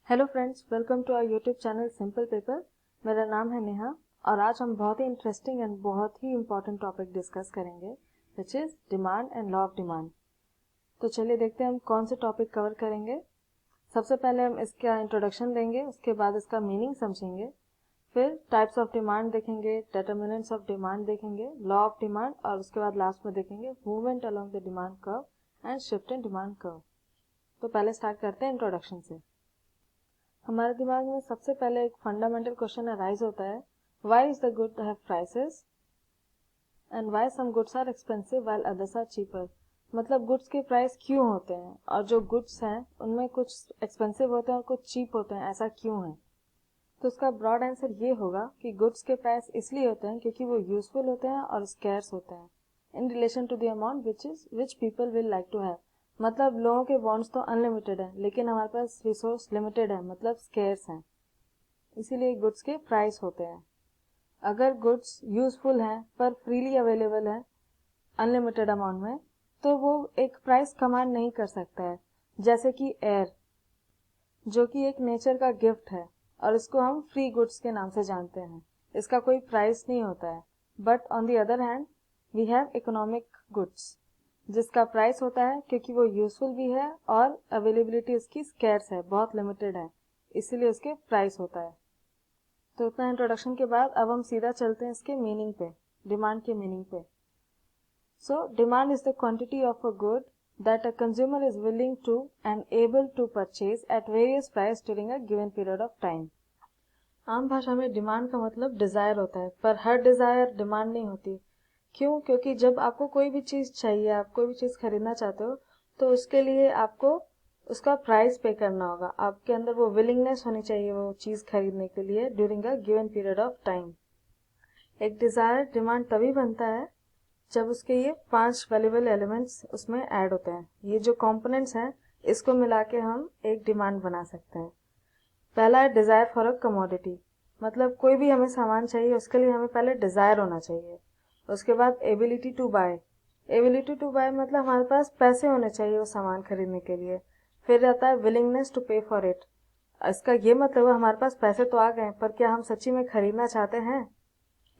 Hello friends, welcome to our YouTube channel simple paper. मेरा नाम है नेहा और आज हम बहुत ही इंटरेस्टिंग एंड बहुत ही इम्पोर्टेंट टॉपिक डिस्कस करेंगे which is demand and law of demand. तो चलिए देखते हैं हम कौन से टॉपिक कवर करेंगे। सबसे पहले हम इसका इंट्रोडक्शन देंगे, उसके बाद इसका मीनिंग समझेंगे, फिर टाइप्स ऑफ डिमांड देखेंगे, डिटर्मिनेंट्स ऑफ डिमांड देखेंगे, लॉ ऑफ डिमांड और उसके बाद लास्ट में देखेंगे movement along the demand curve and shift in demand curve. तो पहले स्टार्ट करते हैं इंट्रोडक्शन से। हमारे दिमाग में सबसे पहले एक फंडामेंटल क्वेश्चन अराइज होता है, why is the good have prices and why some goods are expensive while others are cheaper. मतलब गुड्स के प्राइस क्यों होते हैं और जो गुड्स हैं उनमें कुछ एक्सपेंसिव होते हैं और कुछ चीप होते हैं, ऐसा क्यों है। तो उसका ब्रॉड आंसर ये होगा कि गुड्स के प्राइस इसलिए होते हैं क्योंकि वो यूजफुल होते हैं और स्कैर्स होते हैं in relation to the amount which people will like to have. मतलब लोगों के वांट्स तो अनलिमिटेड है लेकिन हमारे पास रिसोर्स लिमिटेड है, मतलब स्केर्स हैं, इसीलिए गुड्स के प्राइस होते हैं। अगर गुड्स यूजफुल हैं पर फ्रीली अवेलेबल है अनलिमिटेड अमाउंट में तो वो एक प्राइस कमांड नहीं कर सकता है, जैसे कि एयर जो कि एक नेचर का गिफ्ट है और इसको हम फ्री गुड्स के नाम से जानते हैं, इसका कोई प्राइस नहीं होता है। But on the other hand we have economic goods जिसका प्राइस होता है क्योंकि वो यूजफुल भी है और अवेलेबिलिटी उसकी स्कैर्स है, बहुत लिमिटेड है, इसीलिए उसके प्राइस होता है। तो इतना इंट्रोडक्शन के बाद अब हम सीधा चलते हैं इसके मीनिंग पे, डिमांड के मीनिंग पे। So demand is the quantity of a good that a consumer is willing to and able to purchase at various price during a given period of time। आम भाषा में डिमांड का मतलब Dzire होता है, पर हर डिजायर डिमांड नहीं होती। क्यों? क्योंकि जब आपको कोई भी चीज चाहिए, आप कोई भी चीज खरीदना चाहते हो तो उसके लिए आपको उसका प्राइस पे करना होगा, आपके अंदर वो विलिंगनेस होनी चाहिए वो चीज खरीदने के लिए during a given period of time. एक डिजायर डिमांड तभी बनता है जब उसके ये 5 वैल्यूएबल एलिमेंट्स उसमें ऐड होते हैं। ये जो कंपोनेंट्स हैं इसको मिला के हम एक डिमांड बना सकते हैं। पहला है डिजायर फॉर अ कमोडिटी, मतलब कोई भी हमें सामान चाहिए उसके लिए हमें पहले डिजायर होना चाहिए। उसके बाद ability to buy, ability to buy मतलब हमारे पास पैसे होने चाहिए वो सामान खरीदने के लिए। फिर आता है विलिंगनेस टू पे फॉर इट, इसका ये मतलब है हमारे पास पैसे तो आ गए पर क्या हम सच्ची में खरीदना चाहते हैं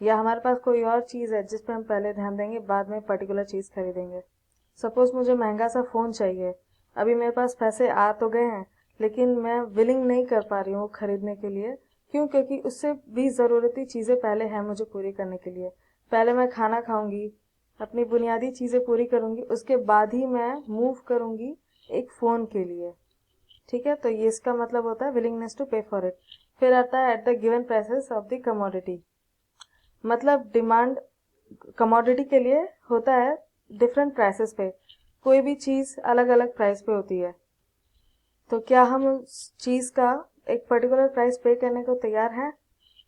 या हमारे पास कोई और चीज है जिस पे हम पहले ध्यान देंगे बाद में पर्टिकुलर चीज खरीदेंगे। सपोज मुझे महंगा सा फोन चाहिए, अभी मेरे पास पैसे आ तो गए हैं लेकिन मैं विलिंग नहीं कर पा रही हूँ वो खरीदने के लिए। क्यों? क्योंकि उससे भी जरूरती चीजें पहले हैं मुझे पूरी करने के लिए। पहले मैं खाना खाऊंगी, अपनी बुनियादी चीजें पूरी करूंगी, उसके बाद ही मैं मूव करूंगी एक फोन के लिए। ठीक है, तो ये इसका मतलब होता है विलिंगनेस टू पे फॉर इट। फिर आता है at the given prices of the commodity, मतलब डिमांड कमोडिटी के लिए होता है डिफरेंट प्राइसेस पे, कोई भी चीज अलग अलग प्राइस पे होती है। तो क्या हम उस चीज का एक पर्टिकुलर प्राइस पे करने को तैयार हैं।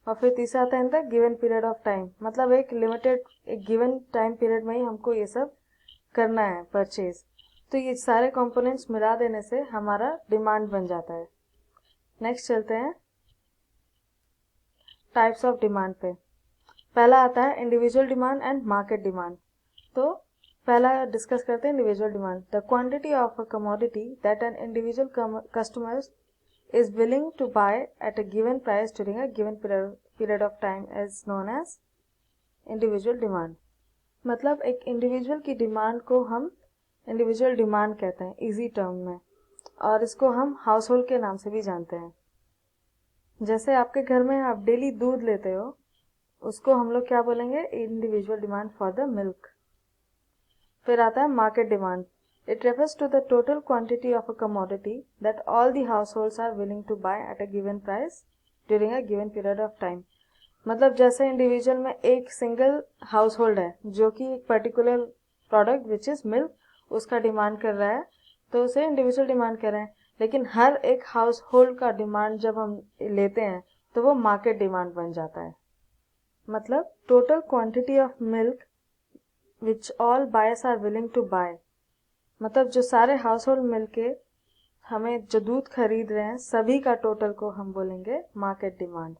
और फिर तीसरा आता है in the given period of time, मतलब एक लिमिटेड एक गिवन टाइम पीरियड में ही हमको ये सब करना है परचेज। तो ये सारे कंपोनेंट्स मिला देने से हमारा डिमांड बन जाता है। नेक्स्ट चलते हैं टाइप्स ऑफ डिमांड पे। पहला आता है individual demand and market demand. तो पहला डिस्कस करते हैं individual demand. The quantity of a commodity that an individual customer is willing to buy at a given price during a given period of time is known as individual demand। मतलब एक individual की demand को हम individual demand कहते हैं easy term में, और इसको हम हाउस होल्ड के नाम से भी जानते हैं। जैसे आपके घर में आप डेली दूध लेते हो, उसको हम लोग क्या बोलेंगे, individual demand for the milk. फिर आता है market demand. It refers to the total quantity of a commodity that all the households are willing to buy at a given price during a given period of time। मतलब जैसे individual में एक single house hold है जो कि एक particular product which is milk उसका demand कर रहा है, तो उसे इंडिविजुअल डिमांड कर रहे हैं। लेकिन हर एक हाउस होल्ड का डिमांड जब हम लेते हैं तो वो मार्केट डिमांड बन जाता है। मतलब total quantity of milk which all buyers are willing to buy, मतलब जो सारे हाउस होल्ड मिलके हमें जो दूध खरीद रहे हैं सभी का टोटल को हम बोलेंगे मार्केट डिमांड।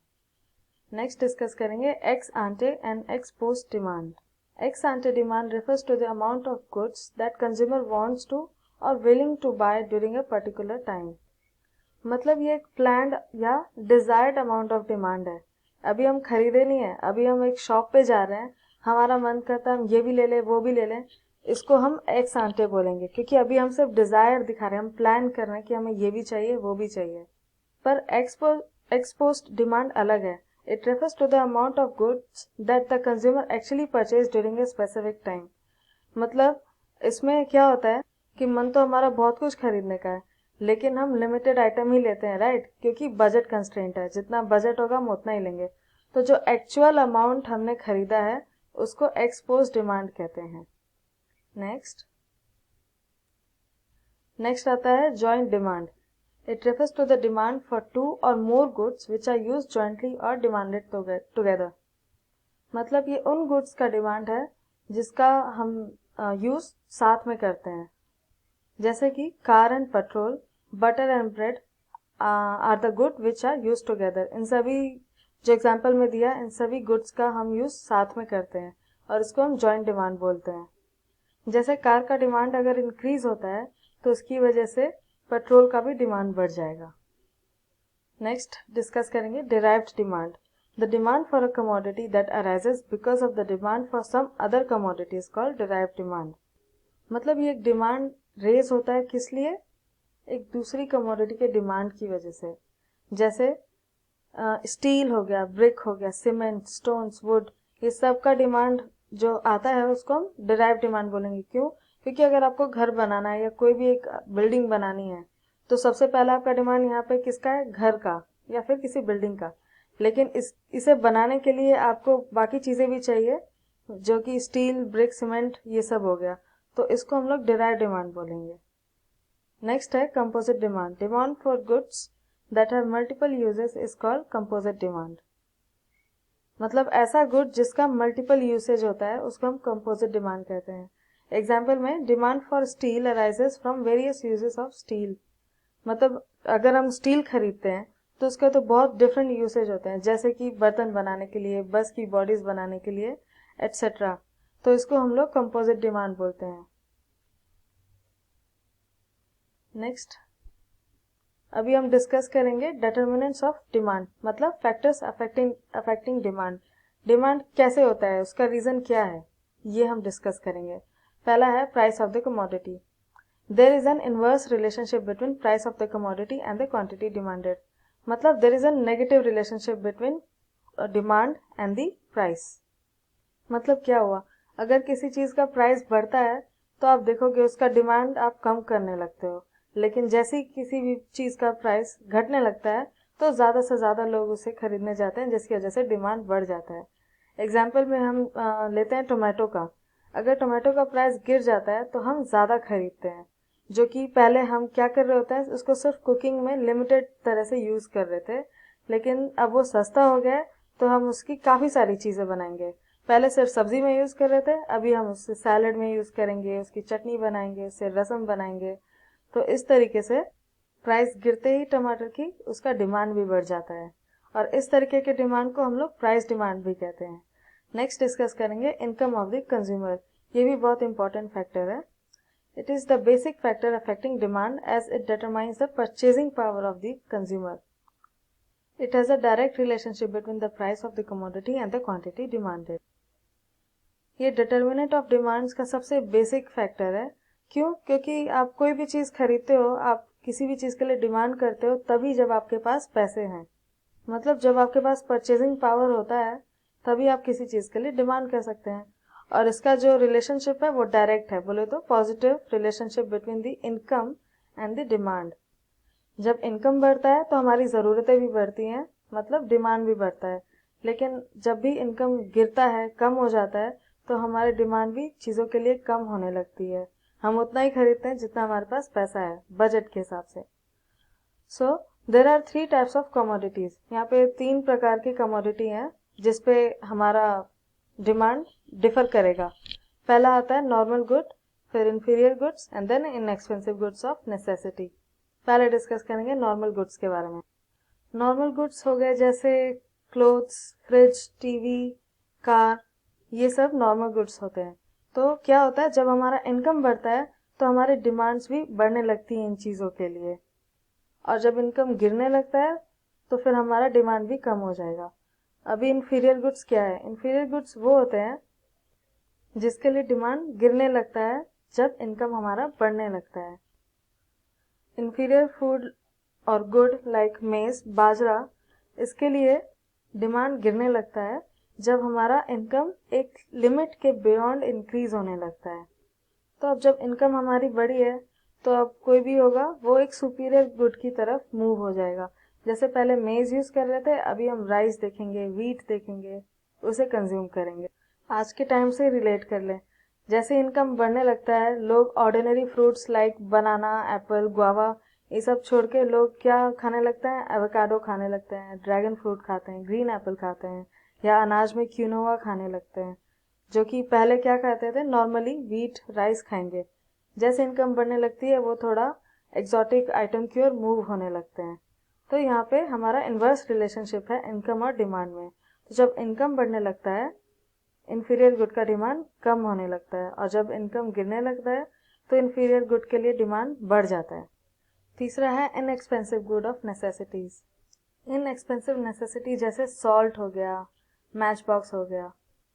नेक्स्ट डिस्कस करेंगे ex ante and ex post demand. Ex ante demand refers to the amount of goods that consumer wants to or willing to buy during a particular time। मतलब ये एक planned या desired amount of demand है। अभी हम खरीदे नहीं है, अभी हम एक शॉप पे जा रहे हैं, हमारा मन करता है हम ये भी ले लें वो भी ले लें, इसको हम एक्स आंटे बोलेंगे, क्योंकि अभी हम सिर्फ डिजायर दिखा रहे हैं, हम प्लान कर रहे हैं कि हमें ये भी चाहिए वो भी चाहिए। पर एक्सपोस्ट डिमांड अलग है। It refers to the amount of goods that the consumer actually purchase during a specific time. मतलब इसमें क्या होता है कि मन तो हमारा बहुत कुछ खरीदने का है, लेकिन हम लिमिटेड आइटम ही लेते हैं, राइट, क्योंकि बजट कंस्ट्रेंट है, जितना बजट होगा हम उतना ही लेंगे। तो जो एक्चुअल अमाउंट हमने खरीदा है उसको एक्सपोज डिमांड कहते हैं। नेक्स्ट आता है joint demand. It refers to the demand for 2 or more goods which are used jointly or demanded together। मतलब ये उन गुड्स का डिमांड है जिसका हम यूज साथ में करते हैं, जैसे कि car and petrol, butter and bread are the good which are use together. इन सभी जो एग्जाम्पल में दिया, इन सभी गुड्स का हम यूज साथ में करते हैं और इसको हम जॉइंट डिमांड बोलते हैं। जैसे कार का डिमांड अगर इंक्रीज होता है तो उसकी वजह से पेट्रोल का भी डिमांड बढ़ जाएगा। नेक्स्ट डिस्कस करेंगे derived demand. The demand for a commodity that arises because of the demand for some other commodity is called derived demand. मतलब ये एक डिमांड रेज होता है किस लिए? एक दूसरी कमोडिटी के डिमांड की वजह से। जैसे स्टील हो गया, ब्रिक हो गया, सीमेंट, स्टोन्स, वुड, ये सब का डिमांड जो आता है उसको हम डिराइव डिमांड बोलेंगे। क्यों? क्योंकि अगर आपको घर बनाना है या कोई भी एक बिल्डिंग बनानी है तो सबसे पहला आपका डिमांड यहाँ पे किसका है? घर का या फिर किसी बिल्डिंग का। लेकिन इसे बनाने के लिए आपको बाकी चीजें भी चाहिए, जो कि स्टील, ब्रिक, सीमेंट, ये सब हो गया, तो इसको हम लोग डिराइव डिमांड बोलेंगे। नेक्स्ट है composite demand. Demand for goods that have multiple uses is called composite demand. मतलब ऐसा गुड जिसका मल्टीपल यूसेज होता है उसको हम कंपोजिट डिमांड कहते हैं। एग्जाम्पल में demand for steel arises from various uses of steel. मतलब अगर हम स्टील खरीदते हैं तो उसके तो बहुत डिफरेंट यूसेज होते हैं, जैसे कि बर्तन बनाने के लिए, बस की बॉडीज बनाने के लिए, एटसेट्रा। तो इसको हम लोग कंपोजिट डिमांड बोलते हैं। नेक्स्ट अभी हम डिस्कस करेंगे डिटर्मिनेंट्स ऑफ डिमांड, मतलब फैक्टर्स अफेक्टिंग डिमांड। डिमांड कैसे होता है, उसका रीजन क्या है, ये हम डिस्कस करेंगे। पहला है price of the commodity. There is an inverse relationship between price of the commodity and the quantity demanded. मतलब there is an negative relationship between demand and the price. मतलब क्या हुआ, अगर किसी चीज का प्राइस बढ़ता है तो आप देखोगे उसका डिमांड आप कम करने लगते हो, लेकिन जैसे ही किसी भी चीज का प्राइस घटने लगता है तो ज्यादा से ज्यादा लोग उसे खरीदने जाते हैं, जिसकी वजह से डिमांड बढ़ जाता है। एग्जाम्पल में हम लेते हैं टोमेटो का। अगर टोमेटो का प्राइस गिर जाता है तो हम ज्यादा खरीदते हैं, जो कि पहले हम क्या कर रहे होते हैं, उसको सिर्फ कुकिंग में लिमिटेड तरह से यूज कर रहे थे, लेकिन अब वो सस्ता हो गया है तो हम उसकी काफी सारी चीजें बनाएंगे। पहले सिर्फ सब्जी में यूज कर रहे थे, अभी हम उससे सैलड में यूज करेंगे, उसकी चटनी बनाएंगे, उससे रसम बनाएंगे। तो इस तरीके से प्राइस गिरते ही टमाटर की उसका डिमांड भी बढ़ जाता है, और इस तरीके के डिमांड को हम लोग प्राइस डिमांड भी कहते हैं। नेक्स्ट डिस्कस करेंगे इनकम ऑफ द कंज्यूमर। ये भी बहुत इंपॉर्टेंट फैक्टर है। It is the basic factor affecting demand as it determines the purchasing power of the consumer. It has a direct relationship between the price of the commodity and the quantity demanded. ये determinant of demands का सबसे basic factor है। क्यों? क्योंकि आप कोई भी चीज खरीदते हो, आप किसी भी चीज के लिए डिमांड करते हो तभी जब आपके पास पैसे हैं। मतलब जब आपके पास परचेजिंग पावर होता है तभी आप किसी चीज के लिए डिमांड कर सकते हैं। और इसका जो रिलेशनशिप है वो डायरेक्ट है, बोले तो positive relationship between the income and the demand. जब इनकम बढ़ता है तो हमारी ज़रूरतें भी बढ़ती हैं, मतलब डिमांड भी बढ़ता है। लेकिन जब भी इनकम गिरता है, कम हो जाता है, तो हमारी डिमांड भी चीज़ों के लिए कम होने लगती है। हम उतना ही खरीदते हैं जितना हमारे पास पैसा है, बजट के हिसाब से। So there are 3 types of commodities. यहाँ पे 3 प्रकार की कमोडिटी हैं जिसपे हमारा डिमांड डिफर करेगा। पहला आता है नॉर्मल गुड, फिर inferior goods and then inexpensive goods of necessity. पहले डिस्कस करेंगे नॉर्मल गुड्स के बारे में। नॉर्मल गुड्स हो गए जैसे क्लोथ्स, फ्रिज, टीवी, कार, ये सब नॉर्मल गुड्स होते हैं। तो क्या होता है, जब हमारा इनकम बढ़ता है तो हमारी डिमांड्स भी बढ़ने लगती हैं इन चीज़ों के लिए। और जब इनकम गिरने लगता है तो फिर हमारा डिमांड भी कम हो जाएगा। अभी इन्फीरियर गुड्स क्या है? इन्फीरियर गुड्स वो होते हैं जिसके लिए डिमांड गिरने लगता है जब इनकम हमारा बढ़ने लगता है। इन्फीरियर फूड और गुड लाइक मेज, बाजरा, इसके लिए डिमांड गिरने लगता है जब हमारा इनकम एक लिमिट के बियॉन्ड इंक्रीज होने लगता है। तो अब जब इनकम हमारी बढ़ी है तो अब कोई भी होगा वो एक सुपीरियर गुड की तरफ मूव हो जाएगा। जैसे पहले मेज यूज कर रहे थे, अभी हम राइस देखेंगे, व्हीट देखेंगे, उसे कंज्यूम करेंगे। आज के टाइम से रिलेट कर लें, जैसे इनकम बढ़ने लगता है लोग ऑर्डिनरी फ्रूट्स लाइक बनाना, एप्पल, गुआवा, ये सब छोड़ के लोग क्या खाने लगते हैं? एवोकाडो खाने लगते हैं, ड्रैगन फ्रूट खाते हैं, ग्रीन एप्पल खाते हैं, या अनाज में क्यूनोवा खाने लगते हैं, जो कि पहले क्या खाते थे? नॉर्मली व्हीट, राइस खाएंगे। जैसे इनकम बढ़ने लगती है वो थोड़ा एक्सोटिक आइटम की ओर मूव होने लगते हैं। तो यहाँ पे हमारा इन्वर्स रिलेशनशिप है इनकम और डिमांड में। तो जब इनकम बढ़ने लगता है इन्फीरियर गुड का डिमांड कम होने लगता है, और जब इनकम गिरने लगता है तो इन्फीरियर गुड के लिए डिमांड बढ़ जाता है। तीसरा है inexpensive good of necessities. Inexpensive necessity जैसे सॉल्ट हो गया, मैच बॉक्स हो गया,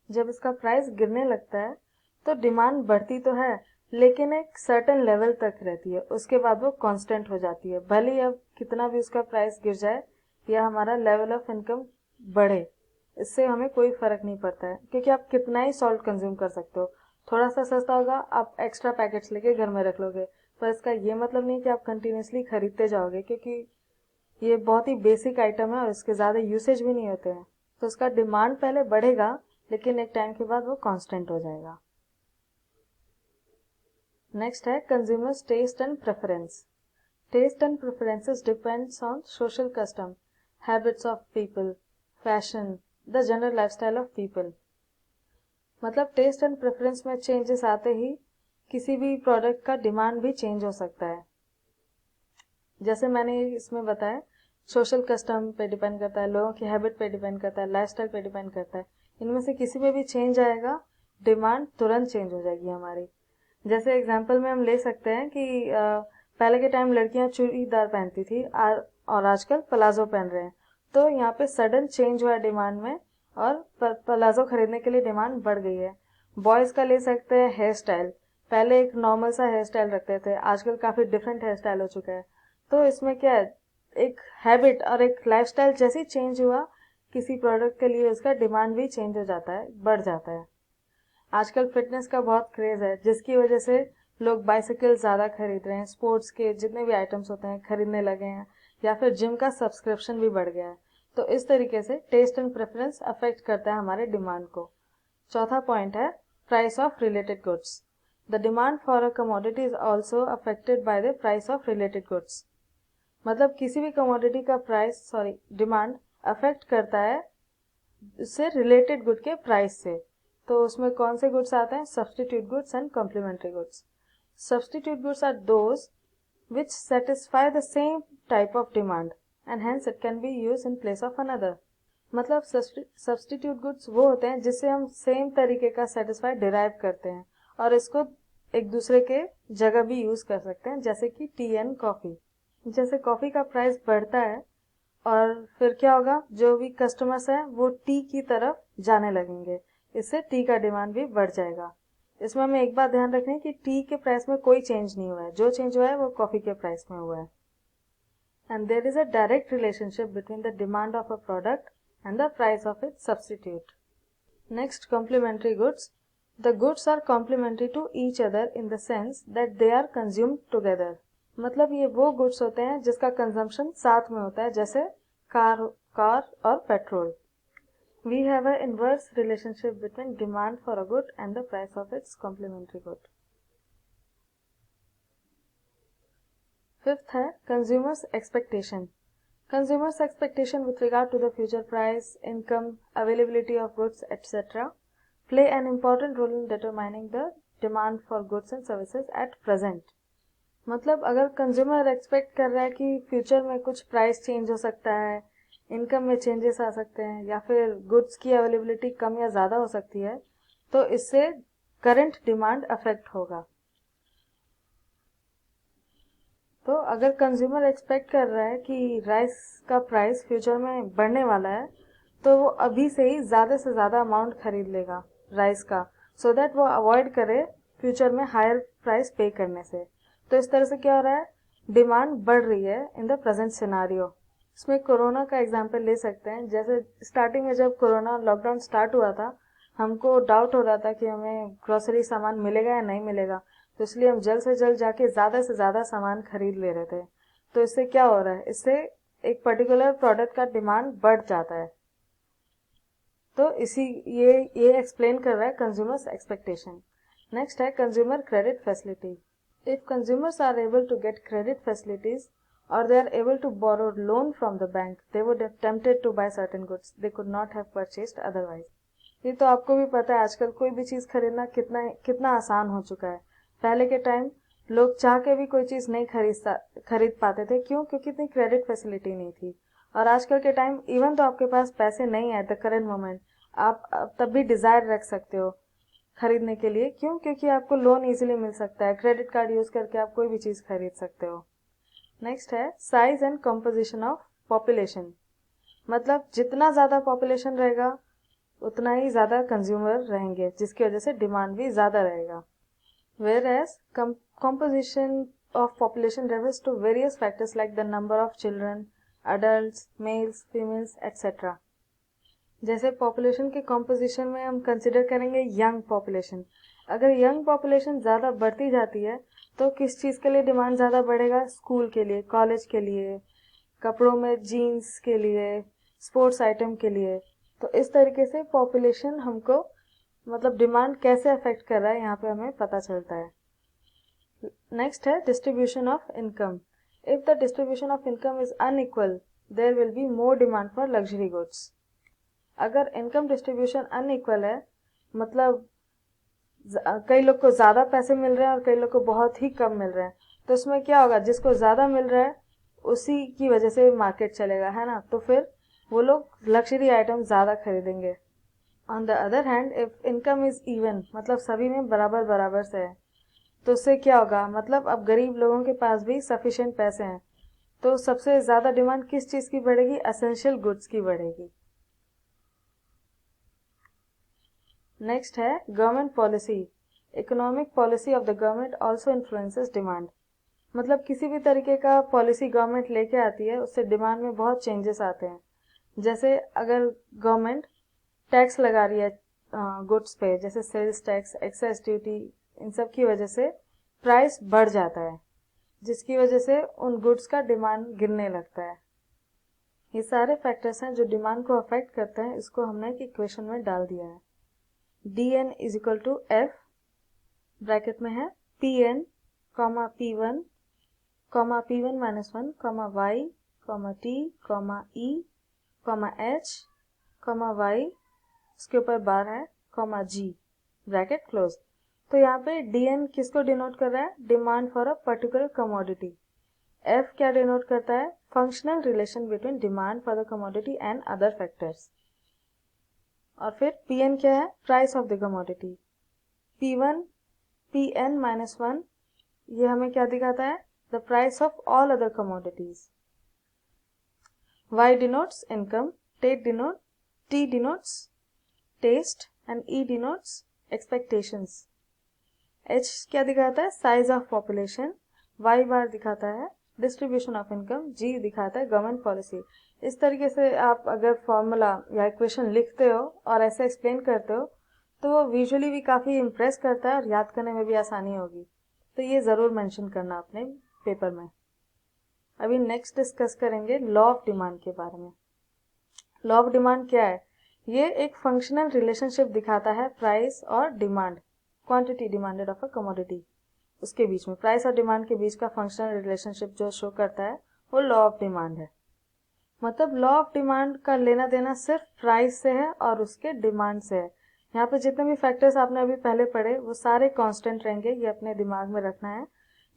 जब इसका प्राइस गिरने लगता है तो डिमांड बढ़ती तो है लेकिन एक सर्टेन लेवल तक रहती है, उसके बाद वो कांस्टेंट हो जाती है। भले ही अब कितना भी उसका प्राइस गिर जाए या हमारा लेवल ऑफ इनकम बढ़े, इससे हमें कोई फर्क नहीं पड़ता है, क्योंकि आप कितना ही सॉल्ट कंज्यूम कर सकते हो। थोड़ा सा सस्ता होगा, आप एक्स्ट्रा पैकेट्स लेके घर में रख लोगे, पर इसका ये मतलब नहीं कि आप कंटिन्यूसली खरीदते जाओगे, क्योंकि ये बहुत ही बेसिक आइटम है और इसके ज़्यादा यूसेज भी नहीं होते हैं। तो उसका डिमांड पहले बढ़ेगा लेकिन एक टाइम के बाद वो कांस्टेंट हो जाएगा। नेक्स्ट है consumers taste and preference. Taste and preferences depends on social custom, habits of people, fashion, the general lifestyle of people. मतलब टेस्ट एंड प्रेफरेंस में चेंजेस आते ही किसी भी प्रोडक्ट का डिमांड भी चेंज हो सकता है। जैसे मैंने इसमें बताया, सोशल कस्टम पे डिपेंड करता है, लोगों की हैबिट पे डिपेंड करता है, लाइफस्टाइल पे डिपेंड करता है। इनमें से किसी में भी चेंज आएगा, डिमांड तुरंत चेंज हो जाएगी हमारी। जैसे एग्जांपल में हम ले सकते हैं कि पहले के टाइम लड़कियां चूड़ीदार पहनती थी और आजकल प्लाजो पहन रहे हैं। तो यहाँ पे सडन चेंज हुआ डिमांड में और प्लाजो खरीदने के लिए डिमांड बढ़ गई है। बॉयज का ले सकते हैं हेयर स्टाइल, पहले एक नॉर्मल सा हेयर स्टाइल रखते थे, आजकल काफी डिफरेंट हेयर स्टाइल हो चुका है। तो इसमें क्या है, एक हैबिट और एक लाइफस्टाइल जैसे चेंज हुआ किसी प्रोडक्ट के लिए उसका डिमांड भी चेंज हो जाता है, बढ़ जाता है। आजकल फिटनेस का बहुत क्रेज है जिसकी वजह से लोग बाइसाइकिल ज़्यादा खरीद रहे हैं, स्पोर्ट्स के जितने भी आइटम्स होते हैं खरीदने लगे हैं, या फिर जिम का सब्सक्रिप्शन भी बढ़ गया है। तो इस तरीके से टेस्ट एंड प्रेफरेंस अफेक्ट करता है हमारे डिमांड को। चौथा पॉइंट है price of related goods. The demand for a commodity is also affected by the price of related goods. मतलब किसी भी कमोडिटी का डिमांड अफेक्ट करता है उससे रिलेटेड गुड के प्राइस से। तो उसमें कौन से गुड्स आते हैं? Substitute goods and complementary goods. Substitute goods are those which satisfy the same type of demand and hence it can be used in place of another। मतलब सब्स्टिट्यूट गुड्स वो होते हैं जिससे हम सेम तरीके का सेटिस्फाई डिराइव करते हैं और इसको एक दूसरे के जगह भी यूज कर सकते हैं, जैसे कि टी एंड कॉफी। जैसे कॉफी का प्राइस बढ़ता है और फिर क्या होगा, जो भी कस्टमर्स हैं वो टी की तरफ जाने लगेंगे, इससे टी का डिमांड भी बढ़ जाएगा। इसमें हमें एक बात ध्यान रखनी है कि टी के प्राइस में कोई चेंज नहीं हुआ है, जो चेंज हुआ है वो कॉफी के प्राइस में हुआ है। And there is a direct relationship between the demand of a product and the price of its substitute. Next, complementary goods. The goods are complementary to each other in the sense that they are consumed together. मतलब ये वो goods होते हैं जिसका consumption साथ में होता है, जैसे कार और petrol. We have an inverse relationship between demand for a good and the price of its complementary good. Fifth है consumers expectation. Consumers expectation with regard to the future price, income, availability of goods, etc. play an important role in determining the demand for goods and services at present. मतलब अगर consumer expect कर रहा है कि future में कुछ price change हो सकता है, इनकम में चेंजेस आ सकते हैं, या फिर गुड्स की अवेलेबिलिटी कम या ज़्यादा हो सकती है, तो इससे करंट डिमांड अफेक्ट होगा। तो अगर कंज्यूमर एक्सपेक्ट कर रहा है कि राइस का प्राइस फ्यूचर में बढ़ने वाला है, तो वो अभी से ही ज़्यादा से ज़्यादा अमाउंट खरीद लेगा राइस का, सो दैट वो अवॉइड करे फ्यूचर में हायर प्राइस पे करने से। तो इस तरह से क्या हो रहा है, डिमांड बढ़ रही है इन द प्रेजेंट सिनारियो। इसमें कोरोना का एग्जाम्पल ले सकते हैं। जैसे स्टार्टिंग में जब कोरोना लॉकडाउन स्टार्ट हुआ था, हमको डाउट हो रहा था कि हमें ग्रोसरी सामान मिलेगा या नहीं मिलेगा, तो इसलिए हम जल्द से जल्द जाके ज़्यादा से ज़्यादा सामान खरीद ले रहे थे। तो इससे क्या हो रहा है, इससे एक पर्टिकुलर प्रोडक्ट का डिमांड बढ़ जाता है। तो ये एक्सप्लेन कर रहा है कंज्यूमर्स एक्सपेक्टेशन। नेक्स्ट है consumer credit facility. If consumers are able to get credit facilities or they are able to borrow loan from the bank, they would have tempted to buy certain goods they could not have purchased otherwise. ये तो आपको भी पता है, आजकल कोई भी चीज़ खरीदना कितना आसान हो चुका है। पहले के टाइम लोग चाह के भी कोई चीज़ नहीं खरीद पाते थे। क्यों? क्योंकि इतनी क्रेडिट फैसिलिटी नहीं थी। और आजकल के टाइम इवन तो आपके पास पैसे नहीं है द करेंट मोमेंट, आप तब भी डिज़ायर रख सकते हो खरीदने के लिए। क्यों? क्योंकि आपको लोन इजीली मिल सकता है, क्रेडिट कार्ड यूज़ करके आप कोई भी चीज़ खरीद सकते हो। नेक्स्ट है size and composition of population. मतलब जितना ज़्यादा पॉपुलेशन रहेगा उतना ही ज़्यादा कंज्यूमर रहेंगे, जिसकी वजह से डिमांड भी ज़्यादा रहेगा। Whereas composition of population refers to various factors like the number of children, adults, males, females, etc. जैसे पॉपुलेशन के कॉम्पोजिशन में हम कंसिडर करेंगे यंग पॉपुलेशन। अगर यंग पॉपुलेशन ज़्यादा बढ़ती जाती है तो किस चीज़ के लिए डिमांड ज़्यादा बढ़ेगा? स्कूल के लिए, कॉलेज के लिए, कपड़ों में जीन्स के लिए, स्पोर्ट्स आइटम के लिए। तो इस तरीके से पॉपुलेशन हमको मतलब डिमांड कैसे अफेक्ट कर रहा है यहाँ पे हमें पता चलता है। नेक्स्ट है distribution of income. If the distribution of income is unequal there will be more demand for luxury goods. अगर इनकम डिस्ट्रीब्यूशन अनइक्वल है, मतलब कई लोग को ज़्यादा पैसे मिल रहे हैं और कई लोग को बहुत ही कम मिल रहे हैं, तो इसमें क्या होगा, जिसको ज़्यादा मिल रहा है उसी की वजह से मार्केट चलेगा, है ना। तो फिर वो लोग लग्जरी आइटम ज़्यादा खरीदेंगे। On the other hand if income is even, मतलब सभी में बराबर बराबर से है, तो उससे क्या होगा, मतलब अब गरीब लोगों के पास भी सफिशिएंट पैसे हैं, तो सबसे ज़्यादा डिमांड किस चीज़ की बढ़ेगी? एसेंशियल गुड्स की बढ़ेगी। नेक्स्ट है government policy. Economic policy of the government also influences demand. मतलब किसी भी तरीके का पॉलिसी गवर्नमेंट लेके आती है, उससे डिमांड में बहुत चेंजेस आते हैं। जैसे अगर गवर्नमेंट टैक्स लगा रही है गुड्स पे, जैसे सेल्स टैक्स, एक्साइज ड्यूटी, इन सब की वजह से प्राइस बढ़ जाता है, जिसकी वजह से उन गुड्स का डिमांड गिरने लगता है। ये सारे फैक्टर्स हैं जो डिमांड को अफेक्ट करते हैं। इसको हमने एक इक्वेशन में डाल दिया है। dn is equal to F, bracket में है pn, p1, p1 minus 1, y, t, e, h, y, इसके ऊपर बार है, g, ब्रैकेट क्लोज। तो यहाँ पे dn किसको डिनोट कर रहा है? Demand for a particular commodity. f क्या डिनोट करता है? Functional relation between demand for the commodity and other factors. और फिर pn क्या है? Price of the commodity. p1, pn minus 1, ये हमें क्या दिखाता है? The price of all other commodities. y denotes income, t denotes taste and e denotes expectations। h क्या दिखाता है? Size of population. y बार दिखाता है डिस्ट्रीब्यूशन ऑफ इनकम। g दिखाता है गवर्नमेंट पॉलिसी। इस तरीके से आप अगर फॉर्मूला या इक्वेशन लिखते हो और ऐसे एक्सप्लेन करते हो तो वो विजुअली भी काफ़ी इम्प्रेस करता है और याद करने में भी आसानी होगी। तो ये ज़रूर मेंशन करना अपने पेपर में। अभी नेक्स्ट डिस्कस करेंगे लॉ ऑफ डिमांड के बारे में। लॉ ऑफ डिमांड क्या है? ये एक फंक्शनल रिलेशनशिप दिखाता है प्राइस और demand, quantity demanded of a commodity, उसके बीच में प्राइस और डिमांड के बीच का फंक्शनल रिलेशनशिप जो शो करता है वो लॉ ऑफ डिमांड है। मतलब लॉ ऑफ डिमांड का लेना देना सिर्फ प्राइस से है और उसके डिमांड से है। यहाँ पे जितने भी फैक्टर्स आपने अभी पहले पढ़े वो सारे कांस्टेंट रहेंगे, ये अपने दिमाग में रखना है।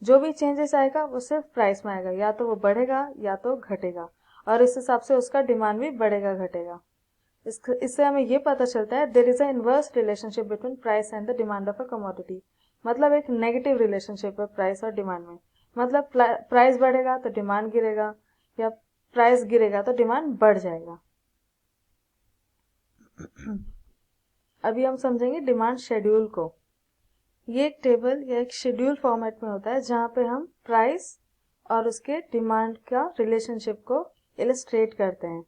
जो भी चेंजेस आएगा वो सिर्फ प्राइस में आएगा, या तो वो बढ़ेगा या तो घटेगा, और इस हिसाब से उसका डिमांड भी बढ़ेगा घटेगा। इससे हमें ये पता चलता है there is a inverse relationship between price and the demand of a commodity. मतलब एक नेगेटिव रिलेशनशिप है प्राइस और डिमांड में। मतलब प्राइस बढ़ेगा तो डिमांड गिरेगा, या प्राइस गिरेगा तो डिमांड बढ़ जाएगा। अभी हम समझेंगे डिमांड शेड्यूल को। ये एक टेबल या एक शेड्यूल फॉर्मेट में होता है जहाँ पे हम प्राइस और उसके डिमांड का रिलेशनशिप को इलस्ट्रेट करते हैं।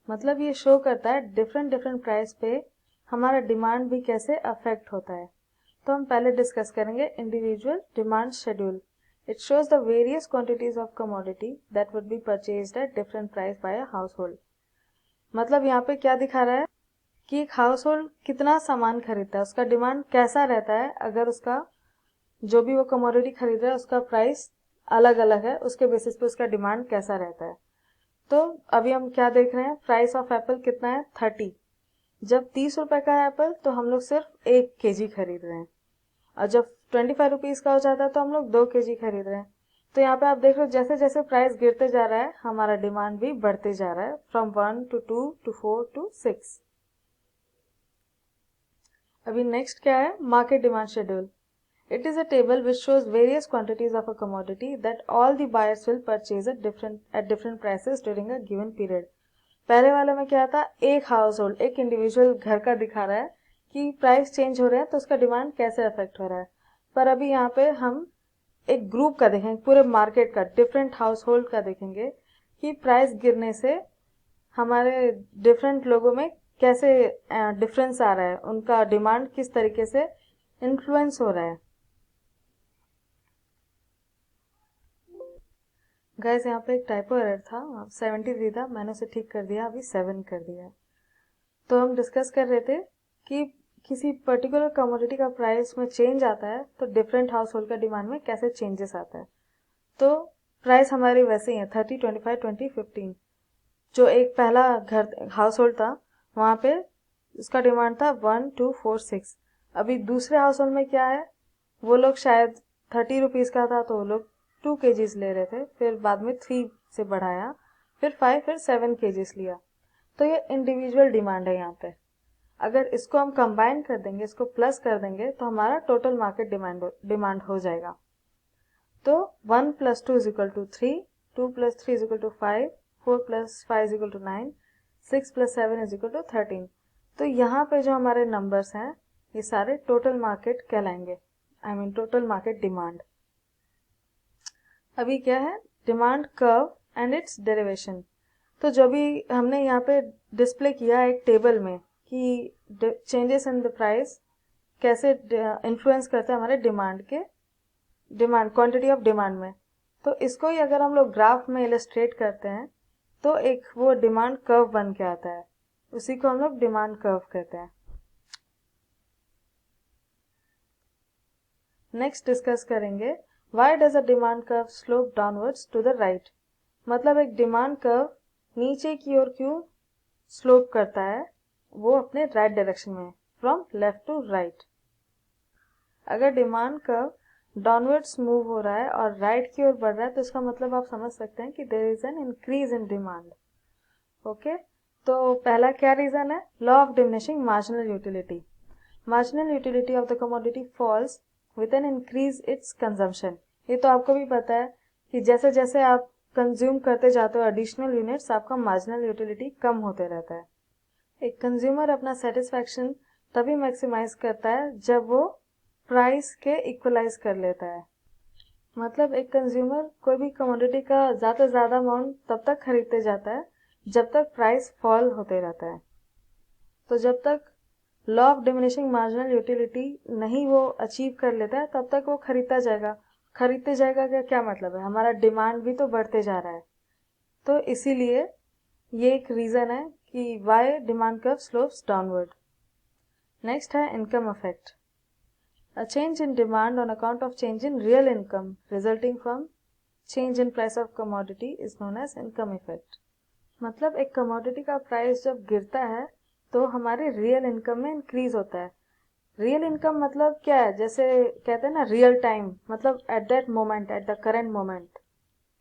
मतलब ये शो करता है डिफरेंट डिफरेंट प्राइस पे हमारा डिमांड भी कैसे अफेक्ट होता है। तो हम पहले डिस्कस करेंगे individual demand schedule. It shows the various quantities of commodity that would be purchased at different price by a house hold. मतलब यहाँ पे क्या दिखा रहा है कि एक हाउस होल्ड कितना सामान खरीदता है, उसका डिमांड कैसा रहता है। अगर उसका जो भी वो कमोडिटी खरीद रहा है उसका प्राइस अलग अलग है, उसके बेसिस पे उसका डिमांड कैसा रहता है। तो अभी हम क्या देख रहे हैं, प्राइस ऑफ एप्पल कितना है 30। जब 30 रुपए का है एप्पल तो हम लोग सिर्फ 1 केजी खरीद रहे हैं, और जब 25 रुपीज का हो जाता है तो हम लोग 2 केजी खरीद रहे हैं। तो यहाँ पे आप देख रहे हो जैसे जैसे प्राइस गिरते जा रहा है हमारा डिमांड भी बढ़ते जा रहा है, फ्रॉम 1 to 2 to 4 to 6। अभी नेक्स्ट क्या है, market demand schedule. It is a table which shows various quantities of a commodity that all the buyers will purchase at different prices during a given period। पहले वाले में क्या था, एक house hold एक इंडिविजुअल घर का दिखा रहा है कि प्राइस चेंज हो रहे हैं तो उसका डिमांड कैसे अफेक्ट हो रहा है। पर अभी यहाँ पे हम एक ग्रुप का देखेंगे, पूरे मार्केट का, डिफरेंट हाउस होल्ड का देखेंगे कि प्राइस गिरने से हमारे डिफरेंट लोगों में कैसे डिफरेंस आ रहा है, उनका डिमांड किस तरीके से इन्फ्लुएंस हो रहा है। गाइस यहाँ पे एक टाइपो एरर था, 73 था, मैंने उसे ठीक कर दिया, अभी 7 कर दिया। तो हम डिस्कस कर रहे थे कि किसी पर्टिकुलर कमोडिटी का प्राइस में चेंज आता है तो डिफरेंट हाउस होल्ड का डिमांड में कैसे चेंजेस आता है। तो प्राइस हमारी वैसे ही है 30, 25, 20, 15। जो एक पहला घर हाउस होल्ड था वहां पे उसका डिमांड था 1, 2, 4, 6। अभी दूसरे हाउस होल्ड में क्या है, वो लोग शायद 30 रुपीज का था तो वो लोग 2 केजीज ले रहे थे, फिर बाद में 3 से बढ़ाया, फिर 5, फिर 7 केजीज लिया। तो ये इंडिविजुअल डिमांड है यहाँ पे। अगर इसको हम कंबाइन कर देंगे, इसको प्लस कर देंगे तो हमारा टोटल मार्केट डिमांड हो जाएगा। तो 1 + 2 = 3, 2 + 3 = 5, 4 + 5 = 9, 6 + 7 = 13। तो यहाँ पे जो हमारे नंबर्स हैं ये सारे टोटल मार्केट कहलाएंगे, I mean total market demand. अभी क्या है, demand curve and its derivation. तो जो भी हमने यहाँ पे डिस्प्ले किया एक टेबल में कि चेंजेस इन द प्राइस कैसे इन्फ्लुएंस करते हैं हमारे डिमांड क्वांटिटी ऑफ डिमांड में। तो इसको ही अगर हम लोग ग्राफ में इलस्ट्रेट करते हैं तो एक वो डिमांड कर्व बन के आता है, उसी को हम लोग डिमांड कर्व कहते हैं। नेक्स्ट डिस्कस करेंगे why does a demand curve slope downwards to the right. मतलब एक डिमांड कर्व नीचे की ओर क्यों स्लोप करता है, वो अपने राइट डायरेक्शन में, फ्रॉम लेफ्ट टू राइट। अगर डिमांड कर्व डाउनवर्ड्स मूव हो रहा है और राइट की ओर बढ़ रहा है तो इसका मतलब आप समझ सकते हैं कि there is an increase in demand. Okay, तो पहला क्या रीजन है, law of diminishing marginal utility. Marginal utility of the commodity falls with an increase its consumption. ये तो आपको भी पता है कि जैसे जैसे आप कंज्यूम करते जाते हो एडिशनल यूनिट्स, आपका मार्जिनल यूटिलिटी कम होते रहता है। एक कंज्यूमर अपना सेटिस्फैक्शन तभी मैक्सिमाइज करता है जब वो प्राइस के इक्वलाइज कर लेता है। मतलब एक कंज्यूमर कोई भी कमोडिटी का ज्यादा से ज्यादा अमाउंट तब तक खरीदते जाता है जब तक प्राइस फॉल होते रहता है। तो जब तक law of diminishing marginal utility नहीं वो अचीव कर लेता है तब तक वो खरीदते जाएगा का क्या मतलब है, हमारा डिमांड भी तो बढ़ते जा रहा है। तो इसीलिए ये एक रीजन है कि why demand curve slopes downward. Next है income effect. A change in demand on account of change in real income resulting from change in price of commodity is known as income effect। मतलब एक commodity का price जब गिरता है तो हमारे real income में इंक्रीज होता है। रियल इनकम मतलब क्या है, जैसे कहते हैं ना रियल टाइम, मतलब at that moment, at the current moment.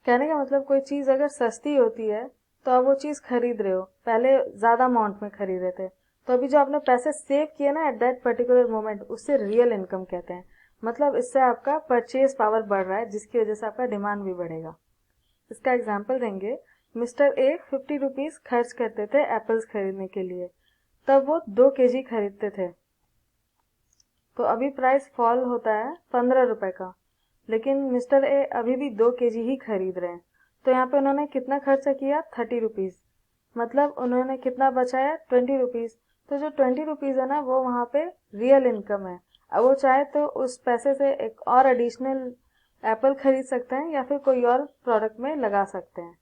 कहने का मतलब कोई चीज अगर सस्ती होती है तो आप वो चीज खरीद रहे हो, पहले ज्यादा अमाउंट में खरीद रहे थे, तो अभी जो आपने पैसे सेव किए ना एट दैट पर्टिकुलर मोमेंट, उससे रियल इनकम कहते हैं। मतलब इससे आपका परचेज पावर बढ़ रहा है, जिसकी वजह से आपका डिमांड भी बढ़ेगा। इसका एग्जाम्पल देंगे, मिस्टर ए 50 रुपीज़ खर्च करते थे एप्पल्स खरीदने के लिए, तब वो 2 केजी खरीदते थे। तो अभी प्राइस फॉल होता है 15 रुपए का, लेकिन मिस्टर ए अभी भी 2 केजी ही खरीद रहे हैं। तो यहाँ पे उन्होंने कितना खर्चा किया, 30 रुपीज़, मतलब उन्होंने कितना बचाया, 20 रुपीज़। तो जो 20 रुपीज़ है ना, वो वहाँ पे रियल इनकम है। अब वो चाहे तो उस पैसे से एक और एडिशनल एप्पल खरीद सकते हैं या फिर कोई और प्रोडक्ट में लगा सकते हैं।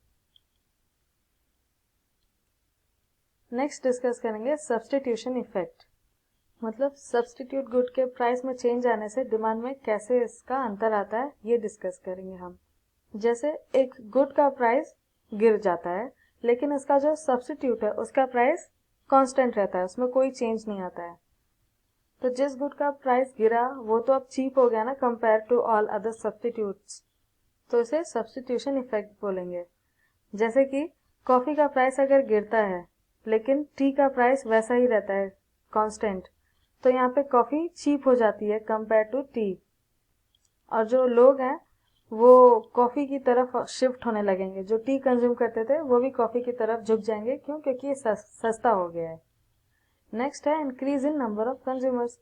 नेक्स्ट डिस्कस करेंगे सब्स्टिट्यूशन इफेक्ट, मतलब सब्स्टिट्यूट गुड के प्राइस में चेंज आने से डिमांड में कैसे इसका अंतर आता है, ये डिस्कस करेंगे हम। जैसे एक गुड का प्राइस गिर जाता है, लेकिन इसका जो सब्स्टिट्यूट है उसका प्राइस कांस्टेंट रहता है, उसमें कोई चेंज नहीं आता है। तो जिस गुड का प्राइस गिरा वो तो अब चीप हो गया ना compare to all other substitutes, तो इसे सब्स्टिट्यूशन इफेक्ट बोलेंगे। जैसे कि कॉफी का प्राइस अगर गिरता है लेकिन टी का प्राइस वैसा ही रहता है कांस्टेंट, तो यहाँ पे कॉफी चीप हो जाती है कंपेयर टू टी, और जो लोग हैं वो कॉफी की तरफ शिफ्ट होने लगेंगे। जो टी कंज्यूम करते थे वो भी कॉफी की तरफ झुक जाएंगे, क्यों, क्योंकि ये सस्ता हो गया है। नेक्स्ट है increase in number of consumers.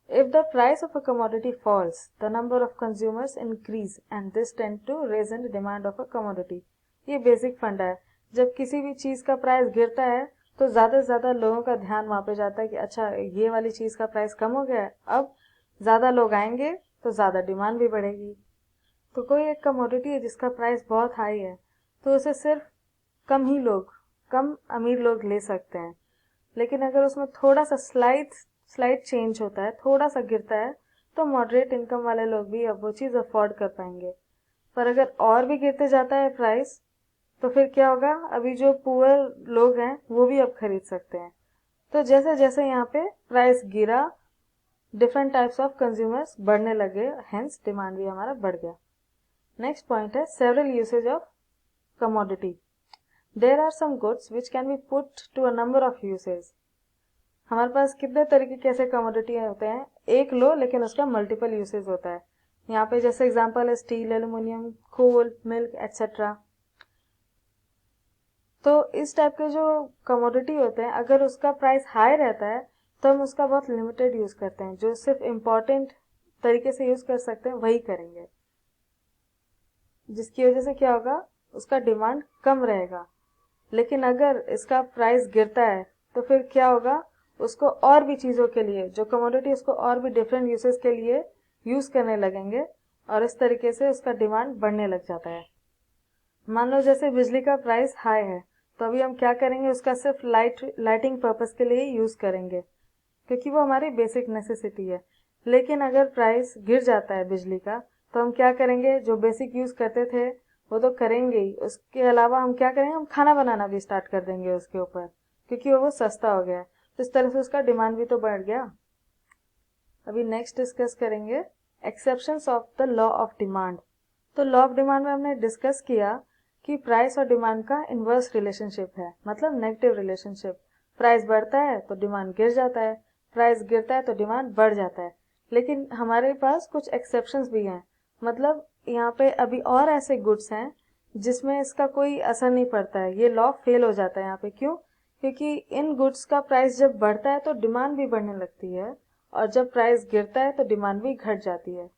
If the price of a commodity falls, the number of consumers increase and this tend to raise the demand of a commodity. ये बेसिक फंडा है। जब किसी भी चीज़ का प्राइस गिरता है तो ज़्यादा से ज़्यादा लोगों का ध्यान वहाँ पे जाता है कि अच्छा ये वाली चीज़ का प्राइस कम हो गया है, अब ज़्यादा लोग आएंगे तो ज़्यादा डिमांड भी बढ़ेगी। तो कोई एक कमोडिटी है जिसका प्राइस बहुत हाई है, तो उसे सिर्फ कम अमीर लोग ले सकते हैं। लेकिन अगर उसमें थोड़ा सा स्लाइट चेंज होता है, थोड़ा सा गिरता है, तो मॉडरेट इनकम वाले लोग भी अब वो चीज़ अफोर्ड कर पाएंगे। पर अगर और भी गिरते जाता है प्राइस, तो फिर क्या होगा, अभी जो पुअर लोग हैं वो भी अब खरीद सकते हैं। तो जैसे जैसे यहाँ पे प्राइस गिरा, डिफरेंट टाइप्स ऑफ कंज्यूमर्स बढ़ने लगे, हेंस डिमांड भी हमारा बढ़ गया। नेक्स्ट पॉइंट है several usage of commodity. There are some goods which can be put to a number of usage. हमारे पास कितने तरीके के ऐसे कमोडिटी होते हैं, एक लो लेकिन उसका मल्टीपल यूसेज होता है। यहाँ पे जैसे एग्जांपल है स्टील, एल्यूमिनियम, कोल, मिल्क एटसेट्रा। तो इस टाइप के जो कमोडिटी होते हैं, अगर उसका प्राइस हाई रहता है तो हम उसका बहुत लिमिटेड यूज करते हैं, जो सिर्फ इम्पोर्टेंट तरीके से यूज कर सकते हैं वही करेंगे, जिसकी वजह से क्या होगा, उसका डिमांड कम रहेगा। लेकिन अगर इसका प्राइस गिरता है तो फिर क्या होगा, उसको और भी चीज़ों के लिए, जो कमोडिटी उसको और भी डिफरेंट यूसेस के लिए यूज़ करने लगेंगे, और इस तरीके से उसका डिमांड बढ़ने लग जाता है। मान लो जैसे बिजली का प्राइस हाई है, तो अभी हम क्या करेंगे, उसका सिर्फ लाइटिंग पर्पस के लिए यूज़ करेंगे, क्योंकि वो हमारी बेसिक नेसेसिटी है। लेकिन अगर प्राइस गिर जाता है बिजली का, तो हम क्या करेंगे, जो बेसिक यूज़ करते थे वो तो करेंगे ही, उसके अलावा हम क्या करेंगे, हम खाना बनाना भी स्टार्ट कर देंगे उसके ऊपर, क्योंकि वो सस्ता हो गया है। तो इस तरह से उसका डिमांड भी तो बढ़ गया। अभी नेक्स्ट डिस्कस करेंगे exceptions of the law of demand. तो लॉ ऑफ डिमांड में हमने डिस्कस किया कि प्राइस और डिमांड का इन्वर्स रिलेशनशिप है, मतलब नेगेटिव रिलेशनशिप। प्राइस बढ़ता है तो डिमांड गिर जाता है, प्राइस गिरता है तो डिमांड बढ़ जाता है। लेकिन हमारे पास कुछ एक्सेप्शंस भी हैं, मतलब यहाँ पे अभी और ऐसे गुड्स हैं जिसमें इसका कोई असर नहीं पड़ता है, ये लॉ फेल हो जाता है यहाँ पे। क्यों, क्योंकि इन गुड्स का प्राइस जब बढ़ता है तो डिमांड भी बढ़ने लगती है, और जब प्राइस गिरता है तो डिमांड भी घट जाती है।